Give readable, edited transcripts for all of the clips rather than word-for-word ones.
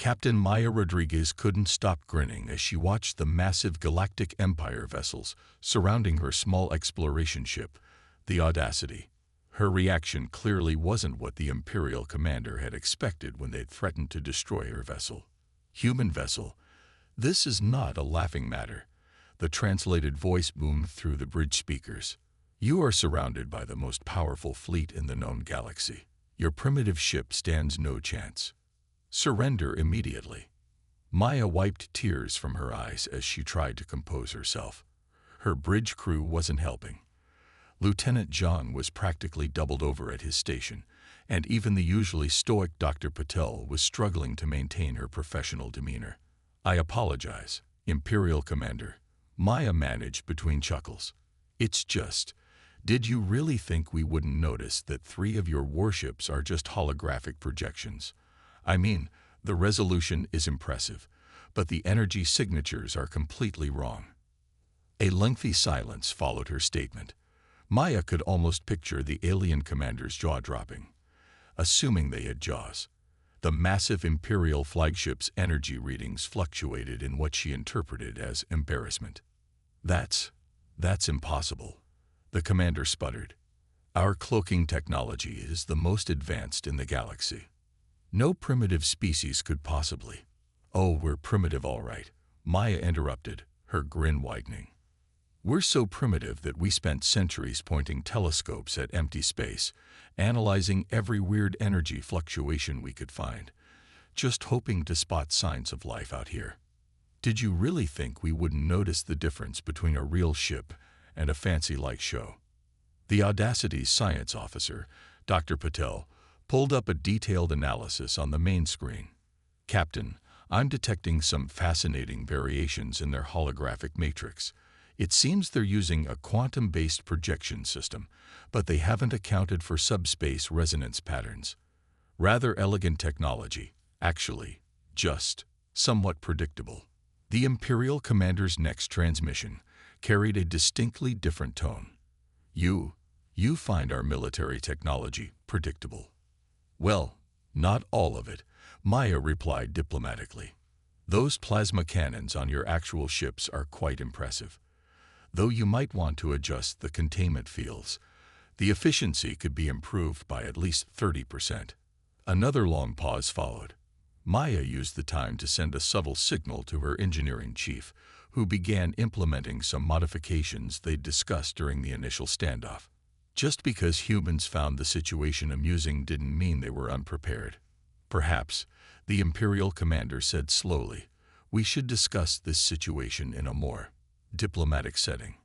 Captain Maya Rodriguez couldn't stop grinning as she watched the massive Galactic Empire vessels surrounding her small exploration ship, the Audacity. Her reaction clearly wasn't what the Imperial commander had expected when they'd threatened to destroy her vessel. "Human vessel, this is not a laughing matter," the translated voice boomed through the bridge speakers. "You are surrounded by the most powerful fleet in the known galaxy. Your primitive ship stands no chance. Surrender immediately." Maya wiped tears from her eyes as she tried to compose herself. Her bridge crew wasn't helping. Lieutenant John was practically doubled over at his station, and even the usually stoic Dr. Patel was struggling to maintain her professional demeanor. "I apologize, Imperial Commander," Maya managed between chuckles. "It's just, did you really think we wouldn't notice that 3 of your warships are just holographic projections? I mean, the resolution is impressive, but the energy signatures are completely wrong." A lengthy silence followed her statement. Maya could almost picture the alien commander's jaw dropping. Assuming they had jaws. The massive Imperial flagship's energy readings fluctuated in what she interpreted as embarrassment. That's impossible," the commander sputtered. "Our cloaking technology is the most advanced in the galaxy. No primitive species could possibly—" "Oh, we're primitive all right," Maya interrupted, her grin widening. "We're so primitive that we spent centuries pointing telescopes at empty space, analyzing every weird energy fluctuation we could find, just hoping to spot signs of life out here. Did you really think we wouldn't notice the difference between a real ship and a fancy light show?" The Audacity's science officer, Dr. Patel, pulled up a detailed analysis on the main screen. "Captain, I'm detecting some fascinating variations in their holographic matrix. It seems they're using a quantum-based projection system, but they haven't accounted for subspace resonance patterns. Rather elegant technology, actually, just somewhat predictable." The Imperial commander's next transmission carried a distinctly different tone. You find our military technology predictable." "Well, not all of it," Maya replied diplomatically. "Those plasma cannons on your actual ships are quite impressive. Though you might want to adjust the containment fields, the efficiency could be improved by at least 30%. Another long pause followed. Maya used the time to send a subtle signal to her engineering chief, who began implementing some modifications they'd discussed during the initial standoff. Just because humans found the situation amusing didn't mean they were unprepared. "Perhaps," the Imperial commander said slowly, "we should discuss this situation in a more diplomatic setting."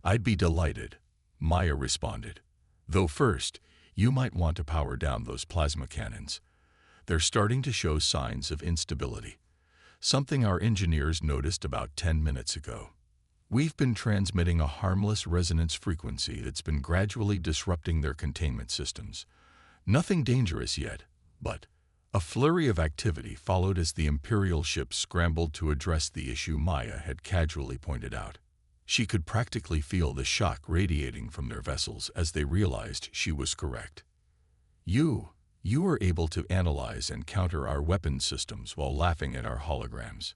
"I'd be delighted," Maya responded. "Though first, you might want to power down those plasma cannons. They're starting to show signs of instability, something our engineers noticed about 10 minutes ago. We've been transmitting a harmless resonance frequency that's been gradually disrupting their containment systems. Nothing dangerous yet, but—" A flurry of activity followed as the Imperial ship scrambled to address the issue Maya had casually pointed out. She could practically feel the shock radiating from their vessels as they realized she was correct. You were able to analyze and counter our weapon systems while laughing at our holograms."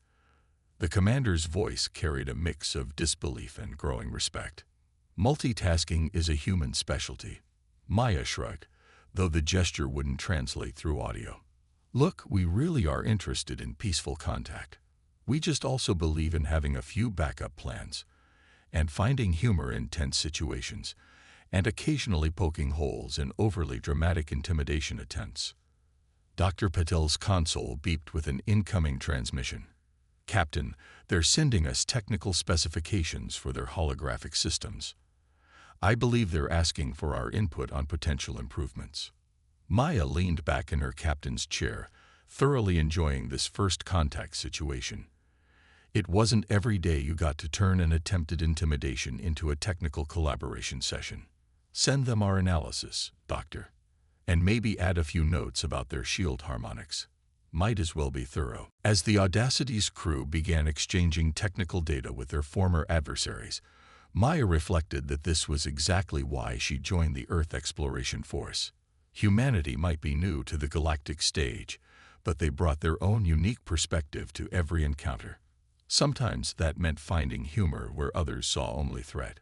The commander's voice carried a mix of disbelief and growing respect. "Multitasking is a human specialty," Maya shrugged, though the gesture wouldn't translate through audio. "Look, we really are interested in peaceful contact. We just also believe in having a few backup plans, and finding humor in tense situations, and occasionally poking holes in overly dramatic intimidation attempts." Dr. Patel's console beeped with an incoming transmission. "Captain, they're sending us technical specifications for their holographic systems. I believe they're asking for our input on potential improvements." Maya leaned back in her captain's chair, thoroughly enjoying this first contact situation. It wasn't every day you got to turn an attempted intimidation into a technical collaboration session. "Send them our analysis, Doctor. And maybe add a few notes about their shield harmonics. Might as well be thorough." As the Audacity's crew began exchanging technical data with their former adversaries, Maya reflected that this was exactly why she joined the Earth Exploration Force. Humanity might be new to the galactic stage, but they brought their own unique perspective to every encounter. Sometimes that meant finding humor where others saw only threat.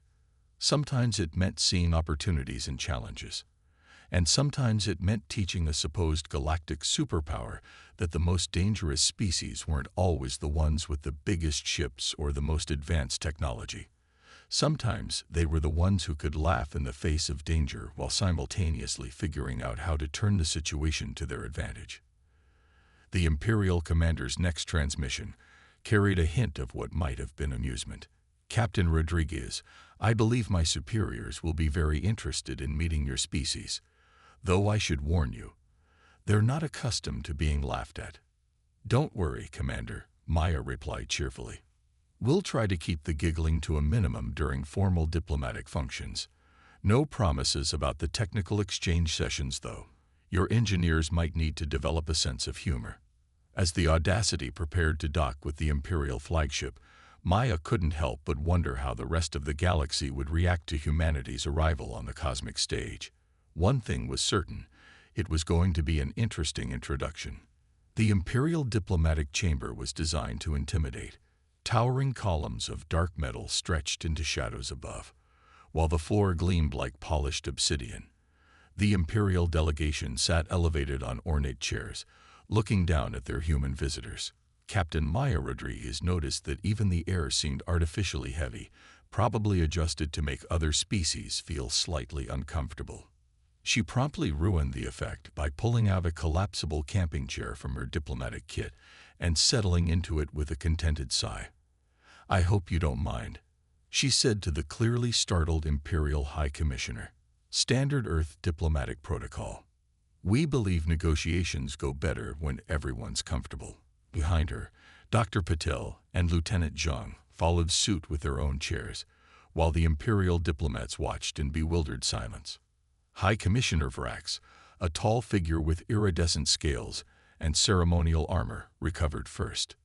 Sometimes it meant seeing opportunities and challenges. And sometimes it meant teaching a supposed galactic superpower that the most dangerous species weren't always the ones with the biggest ships or the most advanced technology. Sometimes they were the ones who could laugh in the face of danger while simultaneously figuring out how to turn the situation to their advantage. The Imperial Commander's next transmission carried a hint of what might have been amusement. "Captain Rodriguez, I believe my superiors will be very interested in meeting your species. Though I should warn you, they're not accustomed to being laughed at." "Don't worry, Commander," Maya replied cheerfully. "We'll try to keep the giggling to a minimum during formal diplomatic functions. No promises about the technical exchange sessions, though. Your engineers might need to develop a sense of humor." As the Audacity prepared to dock with the Imperial flagship, Maya couldn't help but wonder how the rest of the galaxy would react to humanity's arrival on the cosmic stage. One thing was certain: it was going to be an interesting introduction. The Imperial diplomatic chamber was designed to intimidate. Towering columns of dark metal stretched into shadows above, while the floor gleamed like polished obsidian. The Imperial delegation sat elevated on ornate chairs, looking down at their human visitors. Captain Maya Rodriguez noticed that even the air seemed artificially heavy, probably adjusted to make other species feel slightly uncomfortable. She promptly ruined the effect by pulling out a collapsible camping chair from her diplomatic kit and settling into it with a contented sigh. "I hope you don't mind," she said to the clearly startled Imperial High Commissioner. "Standard Earth diplomatic protocol. We believe negotiations go better when everyone's comfortable." Behind her, Dr. Patel and Lieutenant Zhang followed suit with their own chairs, while the Imperial diplomats watched in bewildered silence. High Commissioner Vrax, a tall figure with iridescent scales and ceremonial armor, recovered first.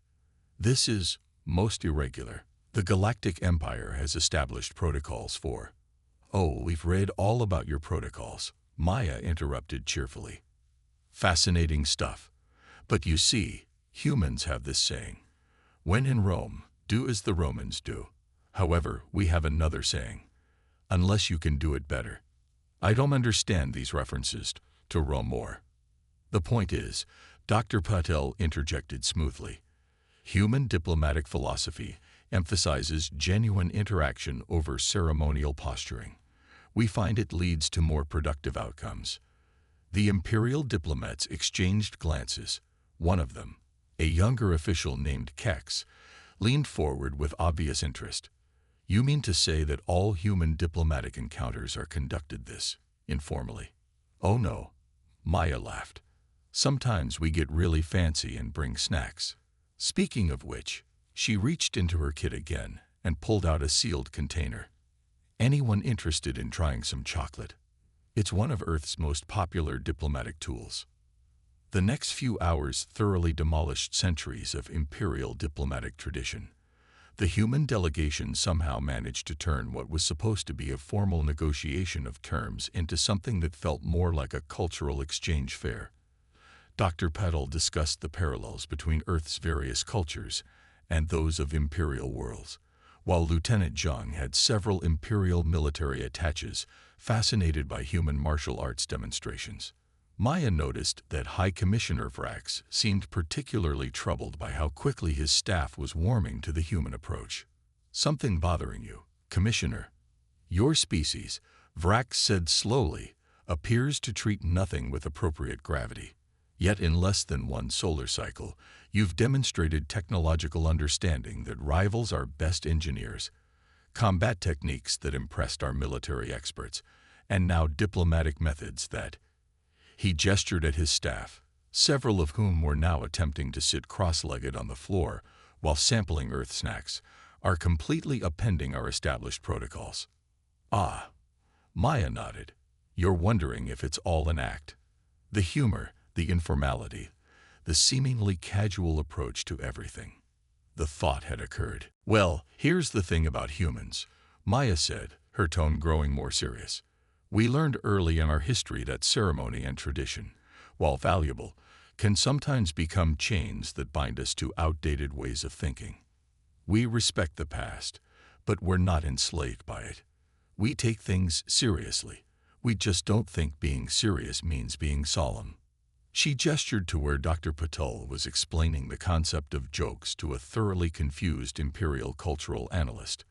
"This is most irregular. The Galactic Empire has established protocols for—" "Oh, we've read all about your protocols," Maya interrupted cheerfully. "Fascinating stuff. But you see, humans have this saying, 'When in Rome, do as the Romans do.' However, we have another saying, 'Unless you can do it better.' I don't understand these references to Rome or—" "The point is," Dr. Patel interjected smoothly, "human diplomatic philosophy emphasizes genuine interaction over ceremonial posturing. We find it leads to more productive outcomes." The Imperial diplomats exchanged glances. One of them, a younger official named Kex, leaned forward with obvious interest. "You mean to say that all human diplomatic encounters are conducted this informally?" "Oh no," Maya laughed. "Sometimes we get really fancy and bring snacks." Speaking of which, she reached into her kit again and pulled out a sealed container. "Anyone interested in trying some chocolate? It's one of Earth's most popular diplomatic tools." The next few hours thoroughly demolished centuries of imperial diplomatic tradition. The human delegation somehow managed to turn what was supposed to be a formal negotiation of terms into something that felt more like a cultural exchange fair. Dr. Patel discussed the parallels between Earth's various cultures and those of imperial worlds, while Lieutenant Zhang had several imperial military attaches fascinated by human martial arts demonstrations. Maya noticed that High Commissioner Vrax seemed particularly troubled by how quickly his staff was warming to the human approach. "Something bothering you, Commissioner? Your species," Vrax said slowly, "appears to treat nothing with appropriate gravity. Yet in less than one solar cycle, you've demonstrated technological understanding that rivals our best engineers, combat techniques that impressed our military experts, and now diplomatic methods that—" He gestured at his staff, several of whom were now attempting to sit cross-legged on the floor while sampling Earth snacks, "are completely upending our established protocols." "Ah," Maya nodded. "You're wondering if it's all an act. The humor, the informality, the seemingly casual approach to everything." The thought had occurred. "Well, here's the thing about humans," Maya said, her tone growing more serious. "We learned early in our history that ceremony and tradition, while valuable, can sometimes become chains that bind us to outdated ways of thinking. We respect the past, but we're not enslaved by it. We take things seriously. We just don't think being serious means being solemn. She gestured to where Dr. Patel was explaining the concept of jokes to a thoroughly confused imperial cultural analyst.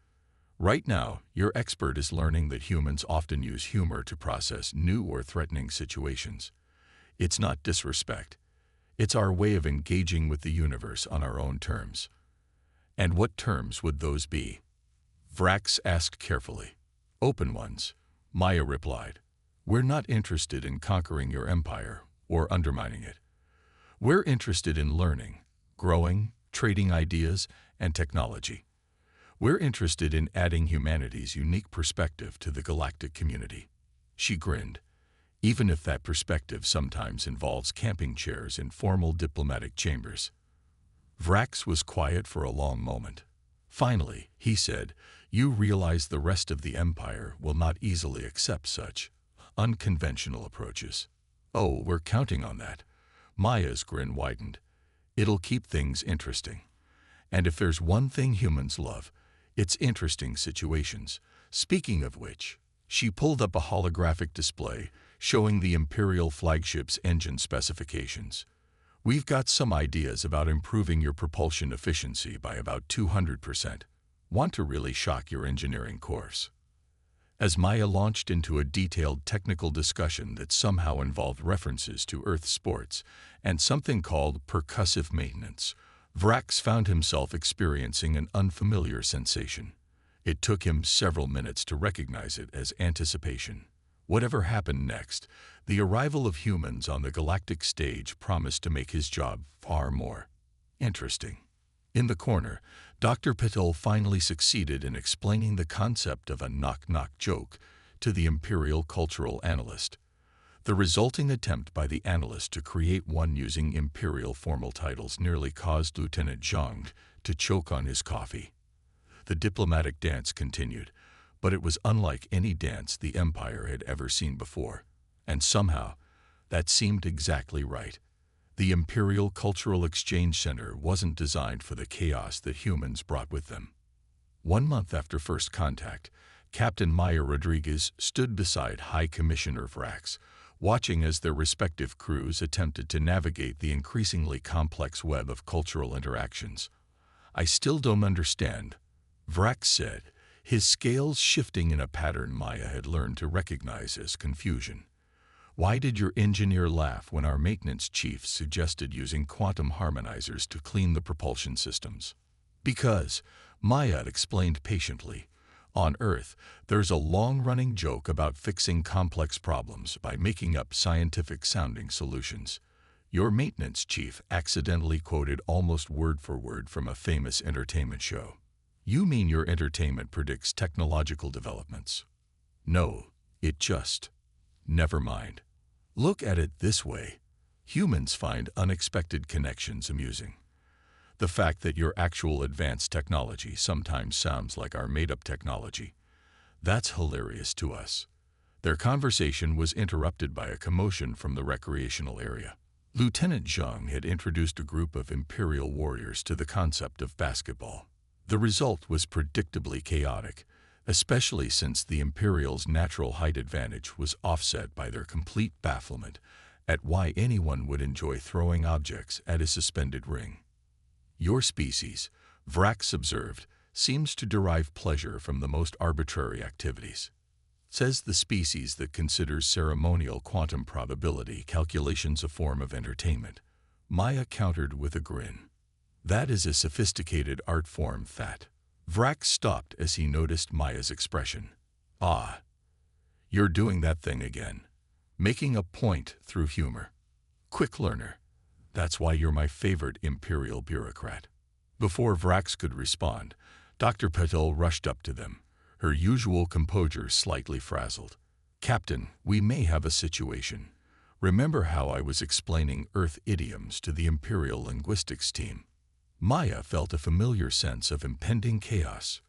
Right now, your expert is learning that humans often use humor to process new or threatening situations. It's not disrespect. It's our way of engaging with the universe on our own terms. And what terms would those be? Vrax asked carefully. Open ones, Maya replied. We're not interested in conquering your empire or undermining it. We're interested in learning, growing, trading ideas, and technology. We're interested in adding humanity's unique perspective to the galactic community. She grinned, even if that perspective sometimes involves camping chairs in formal diplomatic chambers. Vrax was quiet for a long moment. Finally, he said, you realize the rest of the empire will not easily accept such unconventional approaches. Oh, we're counting on that. Maya's grin widened. It'll keep things interesting. And if there's one thing humans love, it's interesting situations. Speaking of which, she pulled up a holographic display showing the Imperial flagship's engine specifications. We've got some ideas about improving your propulsion efficiency by about 200%. Want to really shock your engineering course? As Maya launched into a detailed technical discussion that somehow involved references to Earth sports and something called percussive maintenance, Vrax found himself experiencing an unfamiliar sensation. It took him several minutes to recognize it as anticipation. Whatever happened next, the arrival of humans on the galactic stage promised to make his job far more interesting. In the corner, Dr. Patel finally succeeded in explaining the concept of a knock-knock joke to the Imperial cultural analyst. The resulting attempt by the analyst to create one using Imperial formal titles nearly caused Lieutenant Zhang to choke on his coffee. The diplomatic dance continued, but it was unlike any dance the Empire had ever seen before. And somehow, that seemed exactly right. The Imperial Cultural Exchange Center wasn't designed for the chaos that humans brought with them. 1 month after first contact, Captain Maya Rodriguez stood beside High Commissioner Vrax, watching as their respective crews attempted to navigate the increasingly complex web of cultural interactions. I still don't understand, Vrax said, his scales shifting in a pattern Maya had learned to recognize as confusion. Why did your engineer laugh when our maintenance chief suggested using quantum harmonizers to clean the propulsion systems? Because, Maya explained patiently, on Earth, there's a long-running joke about fixing complex problems by making up scientific-sounding solutions. Your maintenance chief accidentally quoted almost word for word from a famous entertainment show. You mean your entertainment predicts technological developments? No, it just. Never mind. Look at it this way. Humans find unexpected connections amusing. The fact that your actual advanced technology sometimes sounds like our made-up technology, that's hilarious to us. Their conversation was interrupted by a commotion from the recreational area. Lieutenant Zhang had introduced a group of Imperial warriors to the concept of basketball. The result was predictably chaotic, especially since the Imperials' natural height advantage was offset by their complete bafflement at why anyone would enjoy throwing objects at a suspended ring. Your species, Vrax observed, seems to derive pleasure from the most arbitrary activities. Says the species that considers ceremonial quantum probability calculations a form of entertainment. Maya countered with a grin. That is a sophisticated art form, that. Vrax stopped as he noticed Maya's expression. Ah, you're doing that thing again. Making a point through humor. Quick learner. That's why you're my favorite Imperial bureaucrat. Before Vrax could respond, Dr. Patel rushed up to them, her usual composure slightly frazzled. Captain, we may have a situation. Remember how I was explaining Earth idioms to the Imperial linguistics team? Maya felt a familiar sense of impending chaos.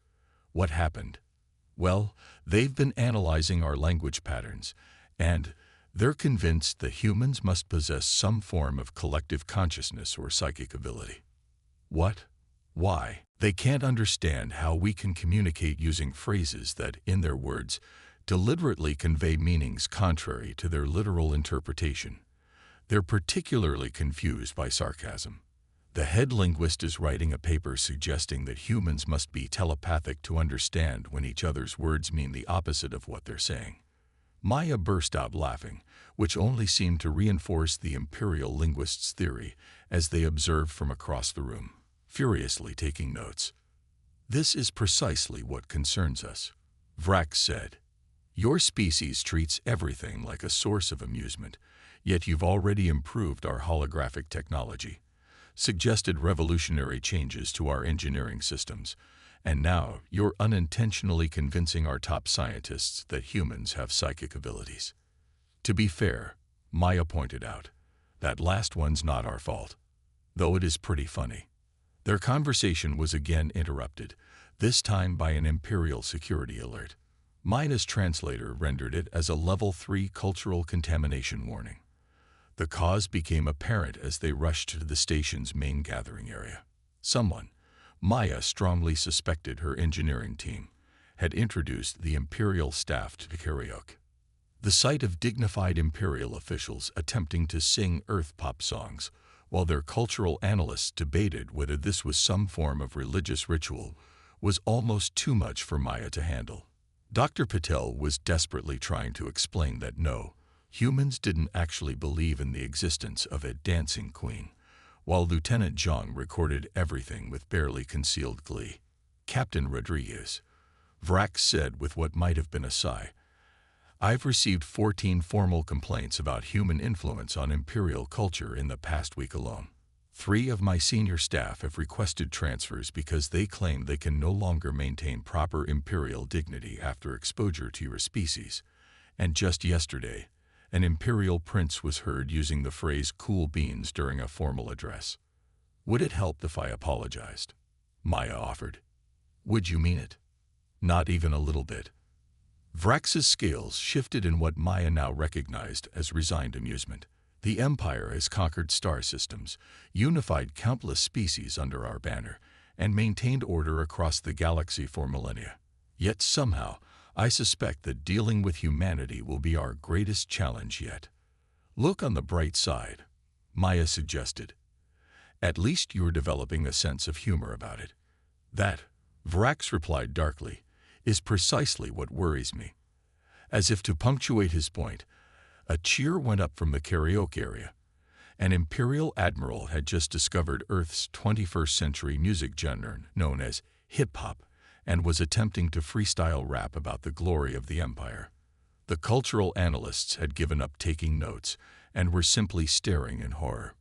What happened? Well, they've been analyzing our language patterns, and They're convinced that humans must possess some form of collective consciousness or psychic ability. What? Why? They can't understand how we can communicate using phrases that, in their words, deliberately convey meanings contrary to their literal interpretation. They're particularly confused by sarcasm. The head linguist is writing a paper suggesting that humans must be telepathic to understand when each other's words mean the opposite of what they're saying. Maya burst out laughing, which only seemed to reinforce the imperial linguist's theory as they observed from across the room, furiously taking notes. "This is precisely what concerns us," Vrax said. "Your species treats everything like a source of amusement, yet you've already improved our holographic technology, suggested revolutionary changes to our engineering systems, and now you're unintentionally convincing our top scientists that humans have psychic abilities. To be fair," Maya pointed out, "that last one's not our fault, though it is pretty funny." Their conversation was again interrupted, this time by an Imperial security alert. Maya's translator rendered it as a Level 3 cultural contamination warning. The cause became apparent as they rushed to the station's main gathering area. Someone, Maya strongly suspected her engineering team, had introduced the Imperial staff to karaoke. The sight of dignified Imperial officials attempting to sing Earth pop songs while their cultural analysts debated whether this was some form of religious ritual was almost too much for Maya to handle. Dr. Patel was desperately trying to explain that no, humans didn't actually believe in the existence of a dancing queen, while Lieutenant Zhang recorded everything with barely concealed glee. "Captain Rodriguez," Vrax said with what might have been a sigh, "I've received 14 formal complaints about human influence on Imperial culture in the past week alone. 3 of my senior staff have requested transfers because they claim they can no longer maintain proper Imperial dignity after exposure to your species, and just yesterday, an Imperial prince was heard using the phrase cool beans during a formal address. Would it help if I apologized?" Maya offered. "Would you mean it?" "Not even a little bit." Vrax's scales shifted in what Maya now recognized as resigned amusement. The Empire has conquered star systems, unified countless species under our banner, and maintained order across the galaxy for millennia. Yet somehow, I suspect that dealing with humanity will be our greatest challenge yet. "Look on the bright side," Maya suggested. "At least you're developing a sense of humor about it." "That," Vrax replied darkly, "is precisely what worries me." As if to punctuate his point, a cheer went up from the karaoke area. An Imperial admiral had just discovered Earth's 21st century music genre known as hip-hop and was attempting to freestyle rap about the glory of the Empire. The cultural analysts had given up taking notes and were simply staring in horror.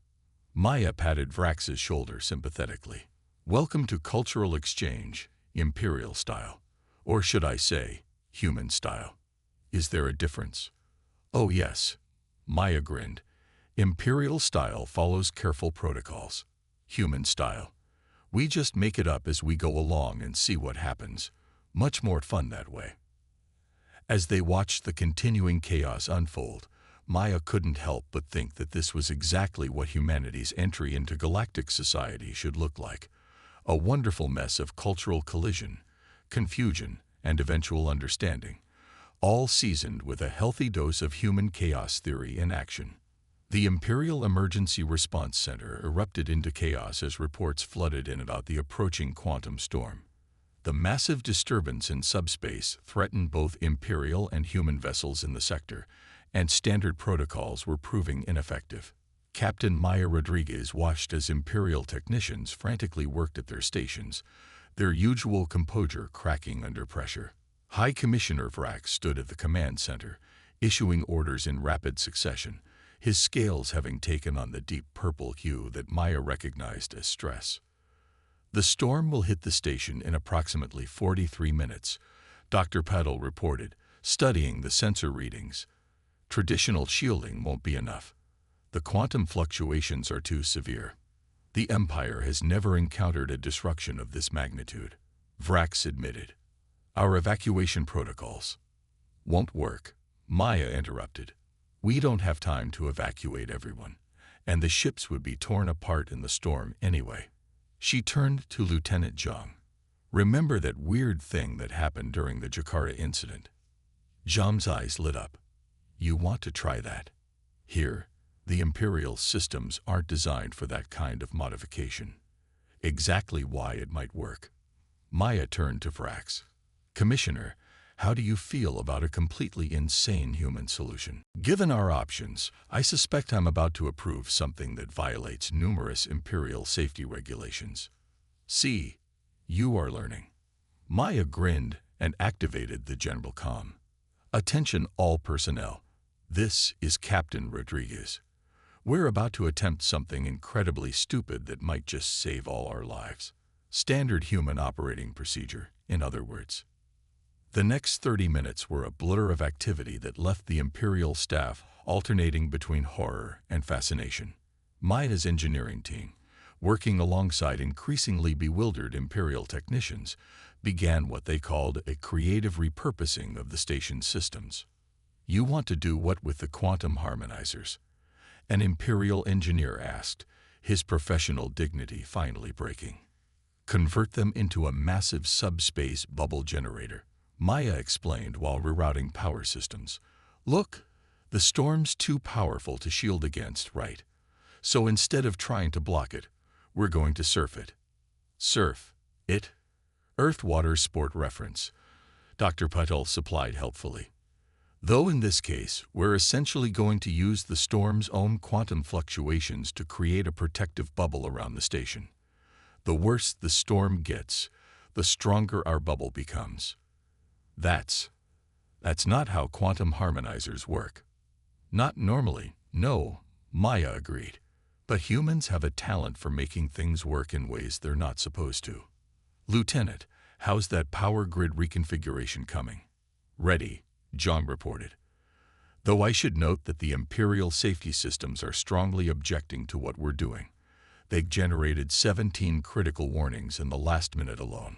Maya patted Vrax's shoulder sympathetically. "Welcome to cultural exchange, Imperial style. Or should I say, human style. Is there a difference?" "Oh yes," Maya grinned. "Imperial style follows careful protocols. Human style. We just make it up as we go along and see what happens. Much more fun that way." As they watched the continuing chaos unfold, Maya couldn't help but think that this was exactly what humanity's entry into galactic society should look like. A wonderful mess of cultural collision, confusion, and eventual understanding, all seasoned with a healthy dose of human chaos theory in action. The Imperial Emergency Response Center erupted into chaos as reports flooded in about the approaching quantum storm. The massive disturbance in subspace threatened both Imperial and human vessels in the sector, and standard protocols were proving ineffective. Captain Maya Rodriguez watched as Imperial technicians frantically worked at their stations, their usual composure cracking under pressure. High Commissioner Vrax stood at the command center, issuing orders in rapid succession, his scales having taken on the deep purple hue that Maya recognized as stress. "The storm will hit the station in approximately 43 minutes, Dr. Patel reported, studying the sensor readings. "Traditional shielding won't be enough. The quantum fluctuations are too severe. The Empire has never encountered a disruption of this magnitude," Vrax admitted. "Our evacuation protocols won't work," Maya interrupted. We don't have time to evacuate everyone, and the ships would be torn apart in the storm anyway. She turned to Lieutenant Zhang. Remember that weird thing that happened during the Jakarta incident? Zhang's eyes lit up. You want to try that? Here, the Imperial systems aren't designed for that kind of modification. Exactly why it might work. Maya turned to Vrax. Commissioner, how do you feel about a completely insane human solution? Given our options, I suspect I'm about to approve something that violates numerous Imperial safety regulations. See, you are learning. Maya grinned and activated the general comm. Attention all personnel. This is Captain Rodriguez. We're about to attempt something incredibly stupid that might just save all our lives. Standard human operating procedure, in other words. The next 30 minutes were a blur of activity that left the Imperial staff alternating between horror and fascination. Maya's engineering team, working alongside increasingly bewildered Imperial technicians, began what they called a creative repurposing of the station's systems. You want to do what with the quantum harmonizers? An Imperial engineer asked, his professional dignity finally breaking. Convert them into a massive subspace bubble generator, Maya explained while rerouting power systems. Look, the storm's too powerful to shield against, right? So instead of trying to block it, we're going to surf it. Surf it? Earth Water Sport reference, Dr. Patel supplied helpfully. Though in this case, we're essentially going to use the storm's own quantum fluctuations to create a protective bubble around the station. The worse the storm gets, the stronger our bubble becomes. That's not how quantum harmonizers work. Not normally, no, Maya agreed. But humans have a talent for making things work in ways they're not supposed to. Lieutenant, how's that power grid reconfiguration coming? Ready, Zhang reported. Though I should note that the Imperial safety systems are strongly objecting to what we're doing. They've generated 17 critical warnings in the last minute alone.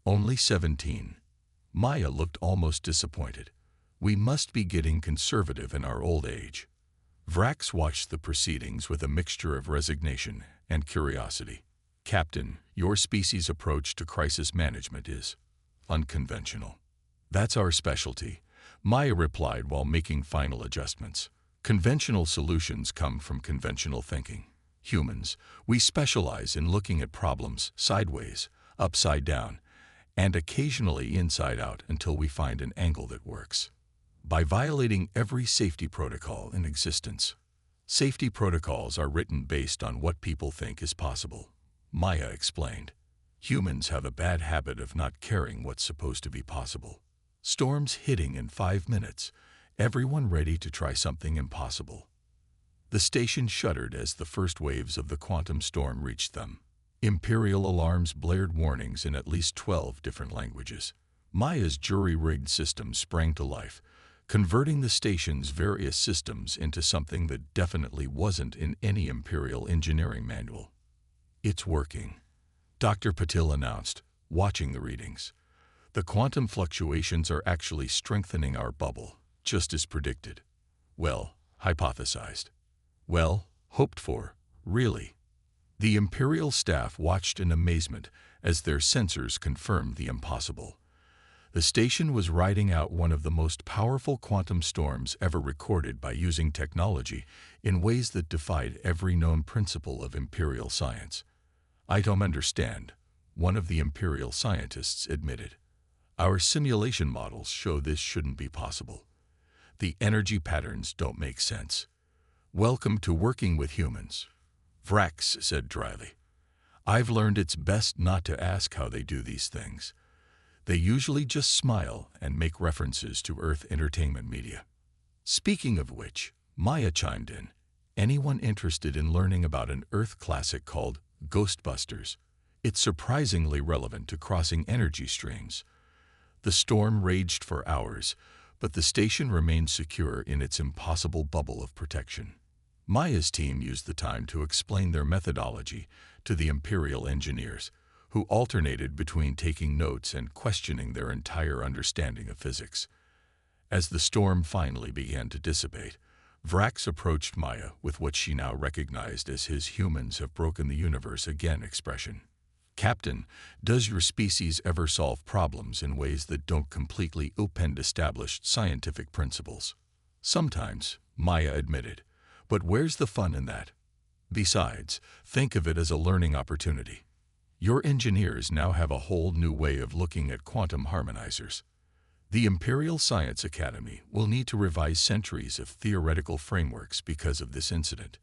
Only 17. Maya looked almost disappointed. We must be getting conservative in our old age. Vrax watched the proceedings with a mixture of resignation and curiosity. Captain, your species' approach to crisis management is unconventional. That's our specialty, Maya replied while making final adjustments. Conventional solutions come from conventional thinking. Humans, we specialize in looking at problems sideways, upside down, and occasionally inside out until we find an angle that works. By violating every safety protocol in existence. Safety protocols are written based on what people think is possible, Maya explained. Humans have a bad habit of not caring what's supposed to be possible. Storms hitting in 5 minutes, everyone ready to try something impossible. The station shuddered as the first waves of the quantum storm reached them. Imperial alarms blared warnings in at least 12 different languages. Maya's jury-rigged system sprang to life, converting the station's various systems into something that definitely wasn't in any Imperial engineering manual. It's working, Dr. Patil announced, watching the readings. The quantum fluctuations are actually strengthening our bubble, just as predicted. Well, hypothesized. Well, hoped for, really. The Imperial staff watched in amazement as their sensors confirmed the impossible. The station was riding out one of the most powerful quantum storms ever recorded by using technology in ways that defied every known principle of Imperial science. I don't understand, one of the Imperial scientists admitted. Our simulation models show this shouldn't be possible. The energy patterns don't make sense. Welcome to working with humans, Vrax said dryly. I've learned it's best not to ask how they do these things. They usually just smile and make references to Earth entertainment media. Speaking of which, Maya chimed in. Anyone interested in learning about an Earth classic called Ghostbusters? It's surprisingly relevant to crossing energy streams. The storm raged for hours, but the station remained secure in its impossible bubble of protection. Maya's team used the time to explain their methodology to the Imperial engineers, who alternated between taking notes and questioning their entire understanding of physics. As the storm finally began to dissipate, Vrax approached Maya with what she now recognized as his "humans have broken the universe again" expression. "Captain, does your species ever solve problems in ways that don't completely upend established scientific principles?" "Sometimes," Maya admitted, "but where's the fun in that? Besides, think of it as a learning opportunity. Your engineers now have a whole new way of looking at quantum harmonizers. The Imperial Science Academy will need to revise centuries of theoretical frameworks because of this incident."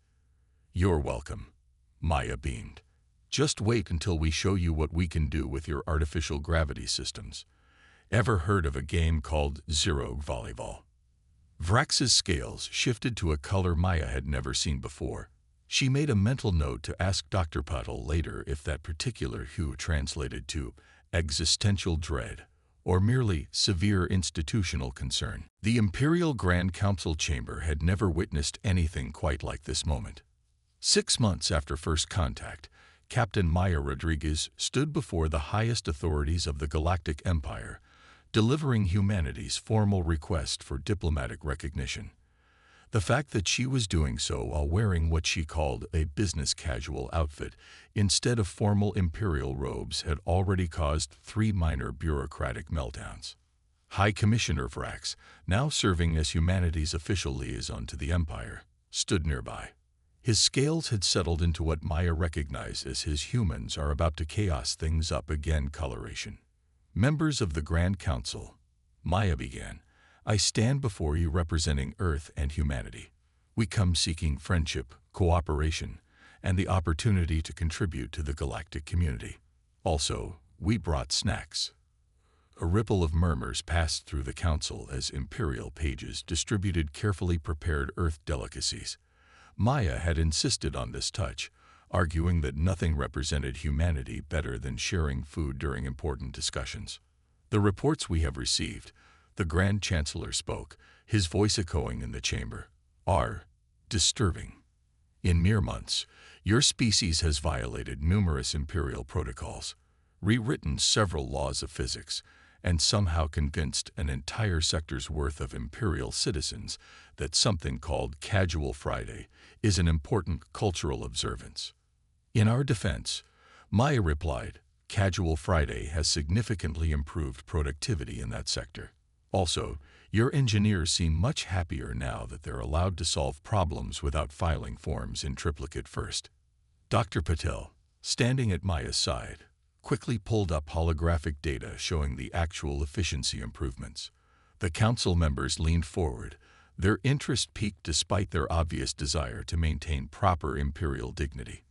"You're welcome," Maya beamed. "Just wait until we show you what we can do with your artificial gravity systems. Ever heard of a game called Zero Volleyball?" Vrax's scales shifted to a color Maya had never seen before. She made a mental note to ask Dr. Puttle later if that particular hue translated to existential dread or merely severe institutional concern. The Imperial Grand Council chamber had never witnessed anything quite like this moment. 6 months after first contact, Captain Maya Rodriguez stood before the highest authorities of the Galactic Empire, delivering humanity's formal request for diplomatic recognition. The fact that she was doing so while wearing what she called a business-casual outfit instead of formal imperial robes had already caused 3 minor bureaucratic meltdowns. High Commissioner Vrax, now serving as humanity's official liaison to the Empire, stood nearby. His scales had settled into what Maya recognized as his "humans are about to chaos things up again" coloration. "Members of the Grand Council," Maya began, "I stand before you representing Earth and humanity. We come seeking friendship, cooperation, and the opportunity to contribute to the galactic community. Also, we brought snacks." A ripple of murmurs passed through the council as Imperial pages distributed carefully prepared Earth delicacies. Maya had insisted on this touch, arguing that nothing represented humanity better than sharing food during important discussions. "The reports we have received," the Grand Chancellor spoke, his voice echoing in the chamber, "are disturbing. In mere months, your species has violated numerous Imperial protocols, rewritten several laws of physics, and somehow convinced an entire sector's worth of Imperial citizens that something called Casual Friday is an important cultural observance." "In our defense," Maya replied, "Casual Friday has significantly improved productivity in that sector. Also, your engineers seem much happier now that they're allowed to solve problems without filing forms in triplicate first." Dr. Patel, standing at Maya's side, quickly pulled up holographic data showing the actual efficiency improvements. The council members leaned forward, their interest piqued despite their obvious desire to maintain proper Imperial dignity.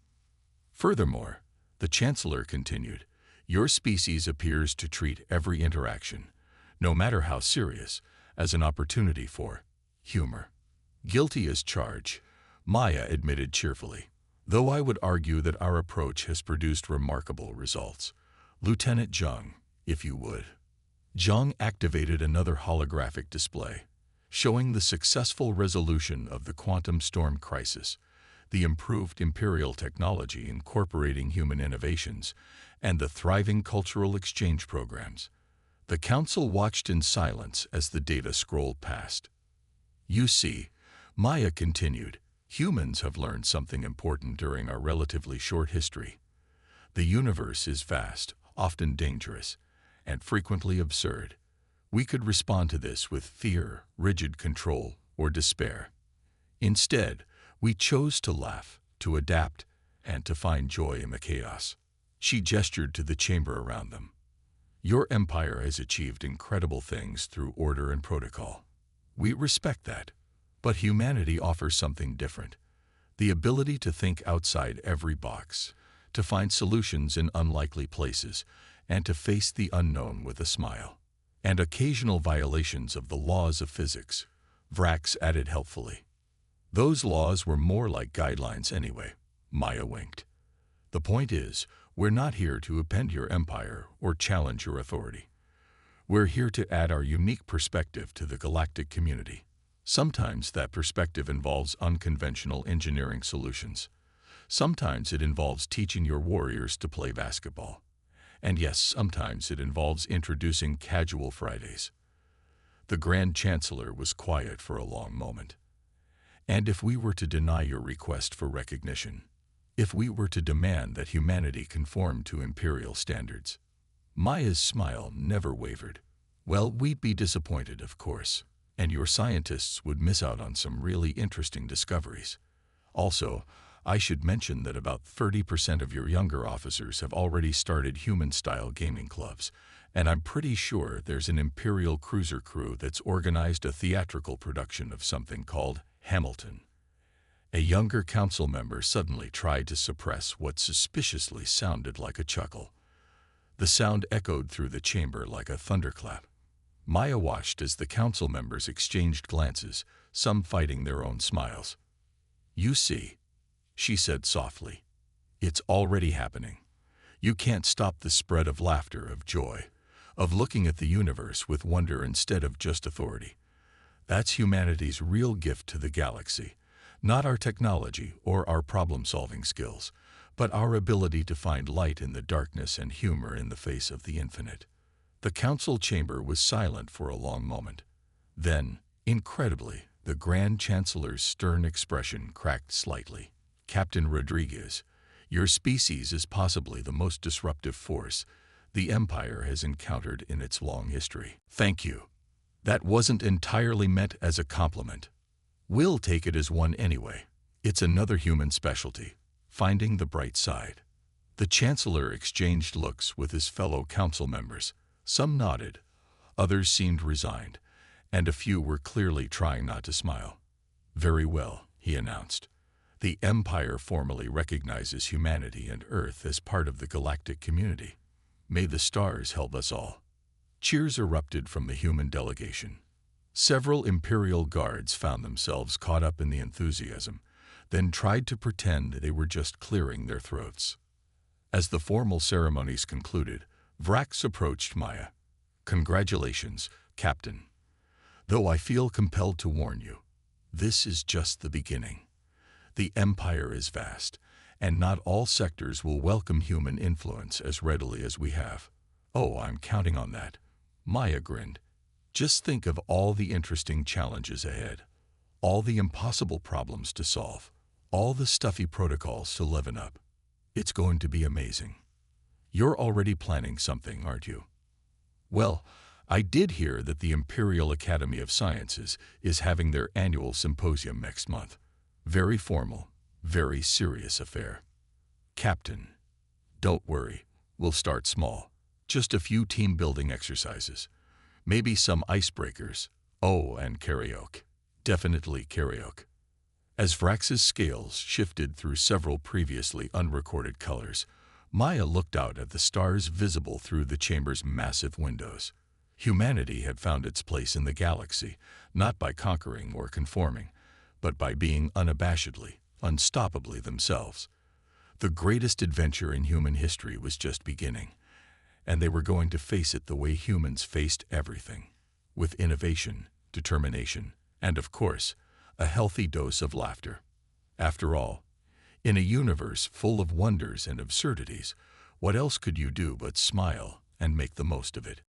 "Furthermore," the Chancellor continued, "your species appears to treat every interaction, no matter how serious, as an opportunity for humor." "Guilty as charged," Maya admitted cheerfully, "though I would argue that our approach has produced remarkable results. Lieutenant Zhang, if you would." Zhang activated another holographic display, showing the successful resolution of the quantum storm crisis, the improved Imperial technology incorporating human innovations, and the thriving cultural exchange programs. The Council watched in silence as the data scrolled past. "You see," Maya continued, "humans have learned something important during our relatively short history. The universe is vast, often dangerous, and frequently absurd. We could respond to this with fear, rigid control, or despair. Instead, we chose to laugh, to adapt, and to find joy in the chaos." She gestured to the chamber around them. "Your empire has achieved incredible things through order and protocol. We respect that. But humanity offers something different. The ability to think outside every box, to find solutions in unlikely places, and to face the unknown with a smile. And occasional violations of the laws of physics," Vrax added helpfully. "Those laws were more like guidelines anyway," Maya winked. "The point is, we're not here to upend your empire or challenge your authority. We're here to add our unique perspective to the galactic community. Sometimes that perspective involves unconventional engineering solutions. Sometimes it involves teaching your warriors to play basketball. And yes, sometimes it involves introducing Casual Fridays." The Grand Chancellor was quiet for a long moment. And if we were to deny your request for recognition, if we were to demand that humanity conform to imperial standards? Maya's smile never wavered. Well, we'd be disappointed, of course, and your scientists would miss out on some really interesting discoveries. Also, I should mention that about 30% of your younger officers have already started human-style gaming clubs, and I'm pretty sure there's an Imperial cruiser crew that's organized a theatrical production of something called Hamilton. A younger council member suddenly tried to suppress what suspiciously sounded like a chuckle. The sound echoed through the chamber like a thunderclap. Maya watched as the council members exchanged glances, some fighting their own smiles. "You see," she said softly, "it's already happening. You can't stop the spread of laughter, of joy, of looking at the universe with wonder instead of just authority. That's humanity's real gift to the galaxy, not our technology or our problem-solving skills, but our ability to find light in the darkness and humor in the face of the infinite." The council chamber was silent for a long moment. Then, incredibly, the Grand Chancellor's stern expression cracked slightly. "Captain Rodriguez, your species is possibly the most disruptive force the Empire has encountered in its long history." "Thank you. That wasn't entirely meant as a compliment. We'll take it as one anyway. It's another human specialty, finding the bright side." The Chancellor exchanged looks with his fellow council members. Some nodded, others seemed resigned, and a few were clearly trying not to smile. "Very well," he announced. "The Empire formally recognizes humanity and Earth as part of the galactic community. May the stars help us all." Cheers erupted from the human delegation. Several Imperial guards found themselves caught up in the enthusiasm, then tried to pretend they were just clearing their throats. As the formal ceremonies concluded, Vrax approached Maya. "Congratulations, Captain. Though I feel compelled to warn you, this is just the beginning. The Empire is vast, and not all sectors will welcome human influence as readily as we have." "Oh, I'm counting on that." Maya grinned. "Just think of all the interesting challenges ahead, all the impossible problems to solve, all the stuffy protocols to liven up. It's going to be amazing. You're already planning something, aren't you?" "Well, I did hear that the Imperial Academy of Sciences is having their annual symposium next month. Very formal, very serious affair." "Captain, don't worry. We'll start small. Just a few team-building exercises. Maybe some icebreakers. Oh, and karaoke. Definitely karaoke." As Vrax's scales shifted through several previously unrecorded colors, Maya looked out at the stars visible through the chamber's massive windows. Humanity had found its place in the galaxy, not by conquering or conforming, but by being unabashedly, unstoppably themselves. The greatest adventure in human history was just beginning, and they were going to face it the way humans faced everything, with innovation, determination, and of course, a healthy dose of laughter. After all, in a universe full of wonders and absurdities, what else could you do but smile and make the most of it?